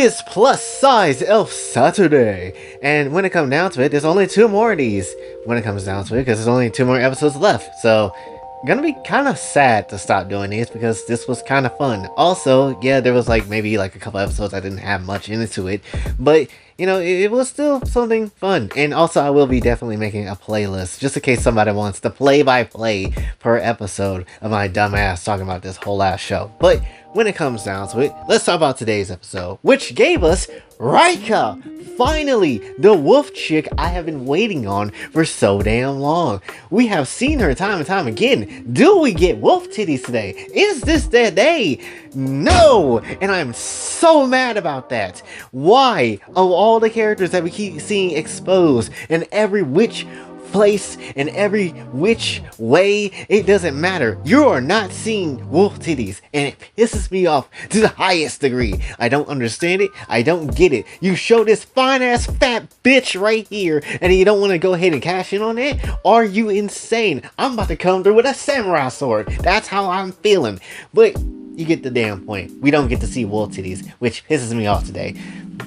It's plus size elf Saturday, and when it comes down to it, there's only two more of these when it comes down to it, because there's only two more episodes left. So gonna be kind of sad to stop doing these because this was kind of fun. Also, yeah, there was maybe a couple episodes I didn't have much into it, but it was still something fun. And also, I will be definitely making a playlist just in case somebody wants the play-by-play per episode of my dumbass talking about this whole last show. But when it comes down to it, let's talk about today's episode, which gave us Rika! Finally, the wolf chick I have been waiting on for so damn long. We have seen her time and time again. Do we get wolf titties today? Is this the day? No! And I'm so mad about that. Why, of all the characters that we keep seeing exposed in every which place and every which way, it doesn't matter, you are not seeing wolf titties, and it pisses me off to the highest degree. I don't understand it. I don't get it. You show this fine ass fat bitch right here and you don't want to go ahead and cash in on it? Are you insane? I'm about to come through with a samurai sword. That's how I'm feeling. But you get the damn point. We don't get to see wolf titties, which pisses me off today.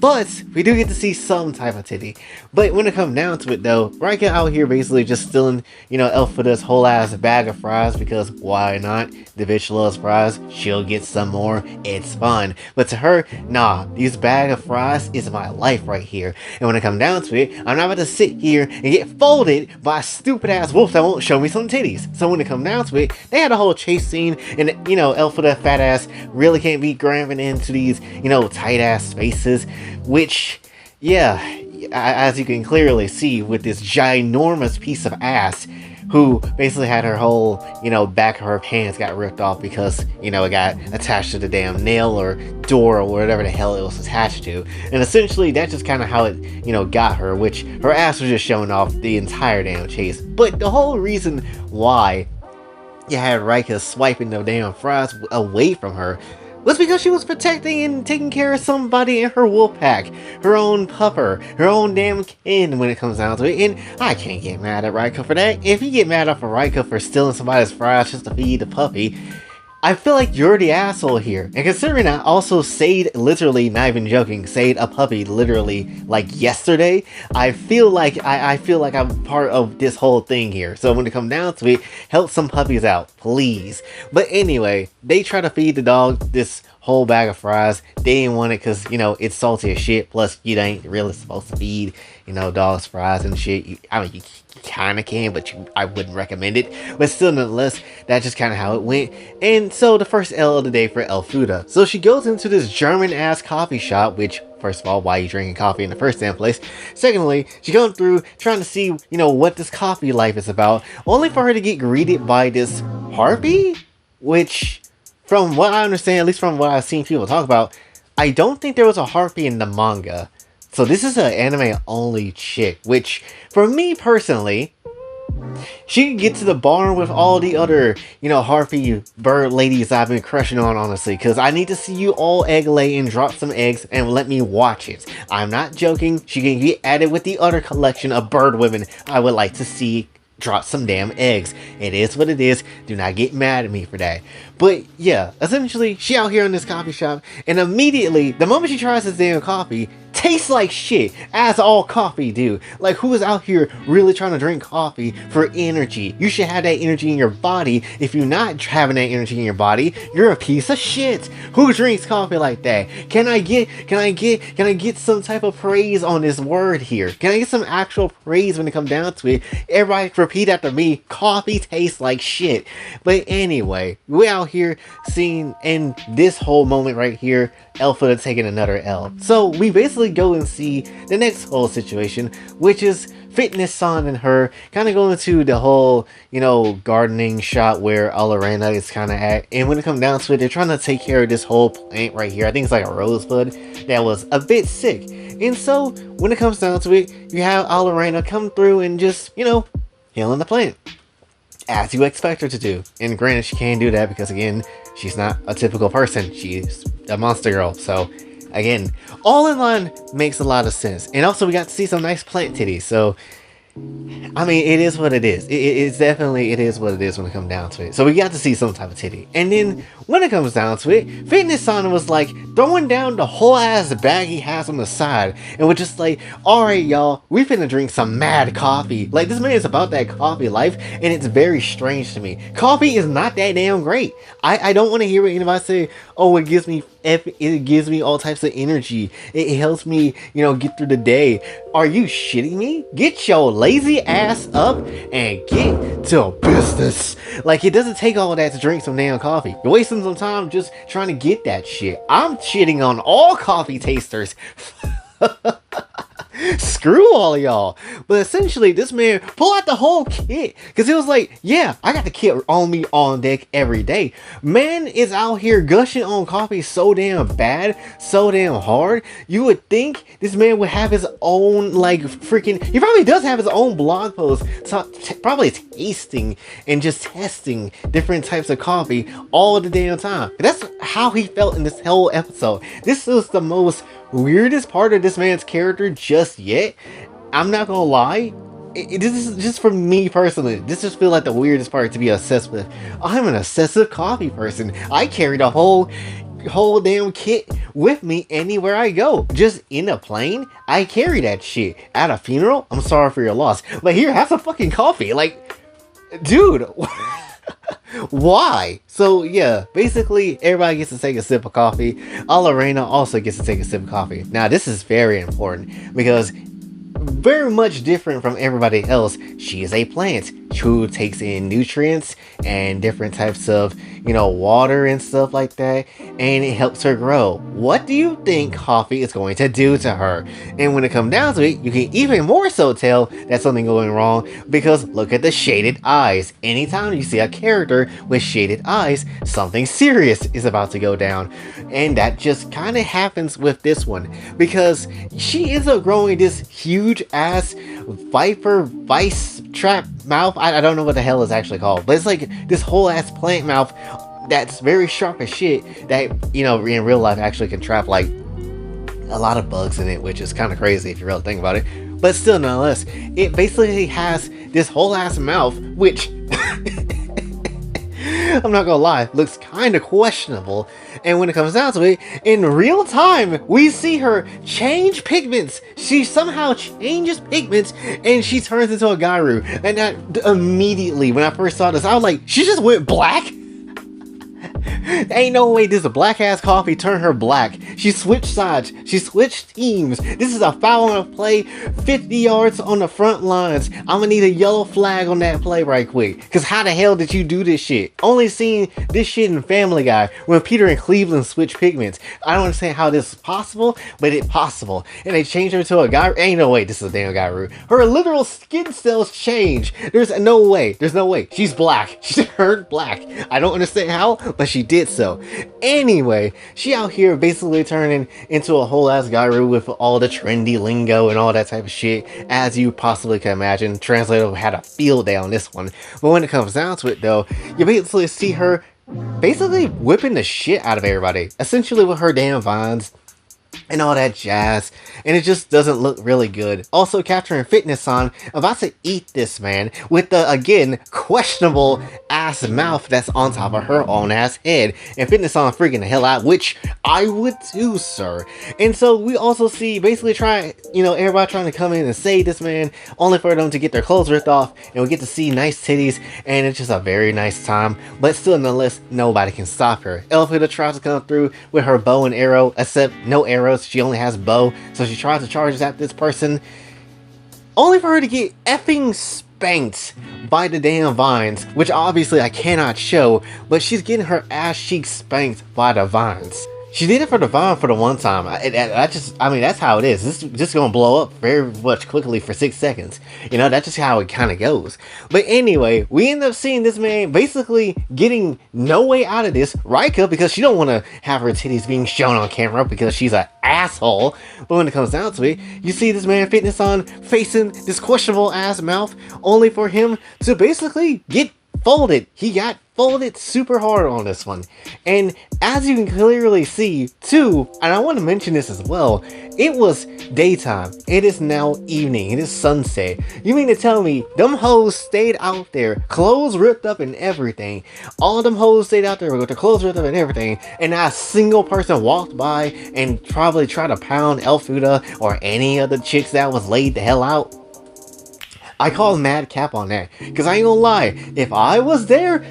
But we do get to see some type of titty. But when it comes down to it though, Rika out here basically just stealing, Elphida's whole ass bag of fries because why not? The bitch loves fries. She'll get some more. It's fun. But to her, nah, these bag of fries is my life right here. And when it comes down to it, I'm not about to sit here and get folded by a stupid ass wolf that won't show me some titties. So when it comes down to it, they had a whole chase scene and, Elphida fat ass really can't be grabbing into these, tight ass spaces. Which, yeah, as you can clearly see with this ginormous piece of ass who basically had her whole, back of her pants got ripped off because, it got attached to the damn nail or door or whatever the hell it was attached to. And essentially, that's just kind of how it, got her, which her ass was just showing off the entire damn chase. But the whole reason why you had Rika swiping the damn fries away from her was because she was protecting and taking care of somebody in her wolf pack, her own pupper, her own damn kin when it comes down to it. And I can't get mad at Rika for that. If you get mad off of Rika for stealing somebody's fries just to feed the puppy, I feel like you're the asshole here. And considering I also saved, literally, not even joking, saved a puppy literally yesterday, I feel like I'm part of this whole thing here. So when it comes down to it, help some puppies out, please. But anyway, they try to feed the dog this whole bag of fries. They didn't want it because, it's salty as shit. Plus, you ain't really supposed to feed, dogs fries and shit. You kind of can, but I wouldn't recommend it. But still, nonetheless, that's just kind of how it went. And so the first L of the day for Elphuda. So she goes into this German-ass coffee shop, which, first of all, why are you drinking coffee in the first damn place? Secondly, she goes through trying to see, what this coffee life is about, only for her to get greeted by this harpy, which, from what I understand, at least from what I've seen people talk about, I don't think there was a harpy in the manga. So this is an anime-only chick, which, for me personally, she can get to the barn with all the other, harpy bird ladies I've been crushing on, honestly, because I need to see you all egg lay and drop some eggs and let me watch it. I'm not joking. She can get added with the other collection of bird women I would like to see drop some damn eggs. It is what it is. Do not get mad at me for that. But yeah, essentially, she out here in this coffee shop, and immediately, the moment she tries this damn coffee, tastes like shit, as all coffee do. Like, who is out here really trying to drink coffee for energy? You should have that energy in your body. If you're not having that energy in your body, you're a piece of shit. Who drinks coffee like that? Can I get some type of praise on this word here? Can I get some actual praise when it comes down to it? Everybody repeat after me, coffee tastes like shit. But anyway, we out here seeing, in this whole moment right here, Elphuda taking another L. So we basically go and see the next whole situation, which is Fitness-san and her kind of going to the whole, gardening shop where Alarena is kind of at. And when it comes down to it, they're trying to take care of this whole plant right here. I think it's like a rosebud that was a bit sick. And so when it comes down to it, you have Alarena come through and just, healing the plant, as you expect her to do. And granted, she can't do that because, again, she's not a typical person. She's a monster girl. So, again, all in line makes a lot of sense. And also, we got to see some nice plant titties. So, I mean, it is what it is. It's definitely, it is what it is when it comes down to it. So we got to see some type of titty. And then when it comes down to it, Fitness Son was like throwing down the whole ass bag he has on the side. And we're just like, alright, y'all, we finna drink some mad coffee. Like, this man is about that coffee life, and it's very strange to me. Coffee is not that damn great. I don't want to hear what anybody say, oh, it gives me all types of energy. It helps me, get through the day. Are you shitting me? Get your lazy ass up and get to business. Like, it doesn't take all that to drink some damn coffee. You're wasting some time just trying to get that shit. I'm shitting on all coffee tasters. Screw all y'all. But essentially, this man pulled out the whole kit. Because he was like, yeah, I got the kit on me on deck every day. Man is out here gushing on coffee so damn bad, so damn hard. You would think this man would have his own, like, freaking... He probably does have his own blog post. Probably tasting and just testing different types of coffee all the damn time. That's how he felt in this whole episode. This was the most weirdest part of this man's character just yet. I'm not gonna lie, this is just for me personally, this just feels like the weirdest part to be obsessed with. I'm an obsessive coffee person. I carry the whole damn kit with me anywhere I go. Just in a plane, I carry that shit. At a funeral, I'm sorry for your loss, but here, have some fucking coffee. Like, dude. Why? So yeah, basically everybody gets to take a sip of coffee. Alarena also gets to take a sip of coffee. Now this is very important because very much different from everybody else, she is a plant who takes in nutrients and different types of, water and stuff like that, and it helps her grow. What do you think coffee is going to do to her? And when it comes down to it, you can even more so tell that something going wrong because look at the shaded eyes. Anytime you see a character with shaded eyes, something serious is about to go down. And that just kind of happens with this one because she ends up growing this huge ass vice trap mouth. I don't know what the hell it's actually called, but it's like this whole ass plant mouth that's very sharp as shit that, in real life actually can trap like a lot of bugs in it, which is kind of crazy if you really think about it. But still, nonetheless, it basically has this whole ass mouth, which I'm not gonna lie, looks kind of questionable. And when it comes down to it, in real time, we see her change pigments. She somehow changes pigments and she turns into a Gairu. And that immediately, when I first saw this, I was like, she just went black? Ain't no way this black ass coffee turned her black. She switched sides. She switched teams. This is a foul on a play. 50 yards on the front lines. I'm gonna need a yellow flag on that play right quick. Cause how the hell did you do this shit? Only seen this shit in Family Guy when Peter and Cleveland switched pigments. I don't understand how this is possible, but it's possible. And they changed her to a guy. Ain't no way this is a damn Gairu. Her literal skin cells change. There's no way. There's no way. She's black. She turned black. I don't understand how, but she did so. Anyway, she out here basically turning into a whole ass Gairu with all the trendy lingo and all that type of shit, as you possibly can imagine. Translator had a field day on this one. But when it comes down to it though, you basically see her basically whipping the shit out of everybody, essentially with her damn vines and all that jazz, and it just doesn't look really good. Also capturing Fitness on about to eat this man with the, again, questionable ass mouth that's on top of her own ass head, and Fitness on freaking the hell out, which I would too, sir. And so we also see basically everybody trying to come in and save this man, only for them to get their clothes ripped off, and we get to see nice titties, and it's just a very nice time. But still, nonetheless, nobody can stop her. Elfida tries to come through with her bow and arrow, except no arrows. She only has bow, so she tries to charge at this person, only for her to get effing spanked by the damn vines, which obviously I cannot show, but she's getting her ass cheeks spanked by the vines. She did it for the vine for the one time. I mean, that's how it is. This is just gonna blow up very much quickly for 6 seconds. That's just how it kind of goes. But anyway, we end up seeing this man basically getting no way out of this. Rika, because she don't want to have her titties being shown on camera because she's an asshole. But when it comes down to it, you see this man Fitness on facing this questionable ass mouth, only for him to basically get folded. He got folded super hard on this one. And as you can clearly see, too, and I want to mention this as well, it was daytime. It is now evening. It is sunset. You mean to tell me them hoes stayed out there, clothes ripped up and everything. All of them hoes stayed out there with their clothes ripped up and everything, and not a single person walked by and probably tried to pound Elfuda or any of the chicks that was laid the hell out? I call mad cap on that, because I ain't gonna lie, if I was there,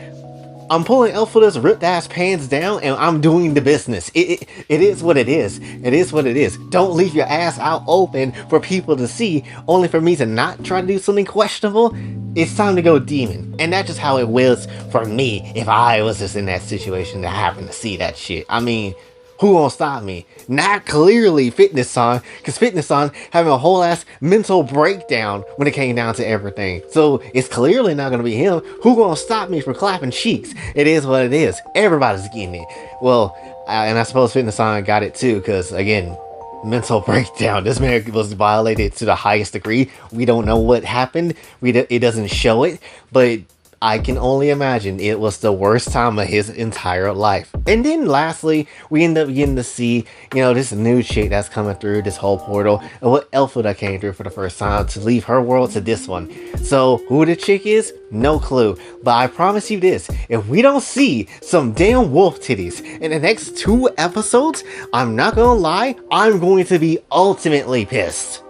I'm pulling Elfuda's ripped ass pants down and I'm doing the business. It is what it is. It is what it is. Don't leave your ass out open for people to see, only for me to not try to do something questionable. It's time to go demon. And that's just how it was for me if I was just in that situation that happened to see that shit. I mean, who gonna stop me? Not clearly Fitness-san, because Fitness-san having a whole ass mental breakdown when it came down to everything. So it's clearly not gonna be him. Who gonna stop me from clapping cheeks? It is what it is. Everybody's getting it. Well, and I suppose Fitness-san got it too, because again, mental breakdown. This man was violated to the highest degree. We don't know what happened. It doesn't show it, but I can only imagine it was the worst time of his entire life. And then lastly, we end up getting to see, this new chick that's coming through this whole portal, and what Elfuda came through for the first time to leave her world to this one. So who the chick is? No clue. But I promise you this, if we don't see some damn wolf titties in the next 2 episodes, I'm not gonna lie, I'm going to be ultimately pissed.